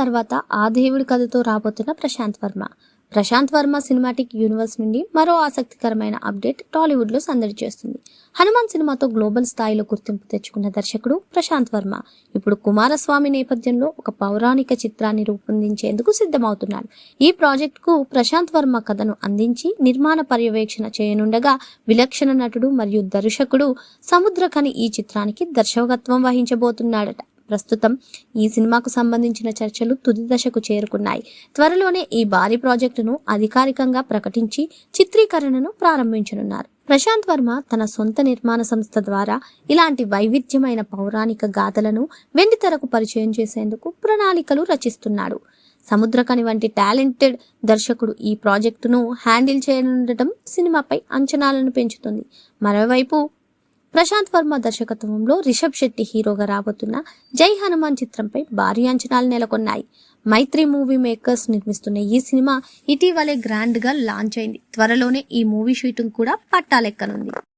తర్వాత ఆ దేవుడి కథతో రాబోతున్న ప్రశాంత్ వర్మ సినిమాటిక్ యూనివర్స్ నుండి మరో ఆసక్తికరమైన అప్డేట్ టాలీవుడ్ లో సందడి చేస్తుంది. హనుమాన్ సినిమాతో గ్లోబల్ స్థాయిలో గుర్తింపు తెచ్చుకున్న దర్శకుడు ప్రశాంత్ వర్మ ఇప్పుడు కుమారస్వామి నేపథ్యంలో ఒక పౌరాణిక చిత్రాన్ని రూపొందించేందుకు సిద్ధమవుతున్నాడు. ఈ ప్రాజెక్ట్ కు ప్రశాంత్ వర్మ కథను అందించి నిర్మాణ పర్యవేక్షణ చేయనుండగా విలక్షణ నటుడు మరియు దర్శకుడు సముద్రఖని ఈ చిత్రానికి దర్శకత్వం వహించబోతున్నాడట. ప్రస్తుతం ఈ సినిమాకు సంబంధించిన చర్చలు తుది దశకు చేరుకున్నాయి. త్వరలోనే ఈ భారీ ప్రాజెక్టును అధికారికంగా ప్రకటించి చిత్రీకరణను ప్రారంభించనున్నారు. ప్రశాంత్ వర్మ తన సొంత నిర్మాణ సంస్థ ద్వారా ఇలాంటి వైవిధ్యమైన పౌరాణిక గాథలను వెండితెరకు పరిచయం చేసేందుకు ప్రణాళికలు రచిస్తున్నాడు. సముద్రఖని వంటి టాలెంటెడ్ దర్శకుడు ఈ ప్రాజెక్టును హ్యాండిల్ చేయనుండటం సినిమాపై అంచనాలను పెంచుతుంది. మరోవైపు ప్రశాంత్ వర్మ దర్శకత్వంలో రిషబ్ శెట్టి హీరోగా రాబోతున్న జై హనుమాన్ చిత్రంపై భారీ అంచనాలు నెలకొన్నాయి. మైత్రి మూవీ మేకర్స్ నిర్మిస్తున్న ఈ సినిమా ఇటీవలే గ్రాండ్ గా లాంచ్ అయింది. త్వరలోనే ఈ మూవీ షూటింగ్ కూడా పట్టాలెక్కనుంది.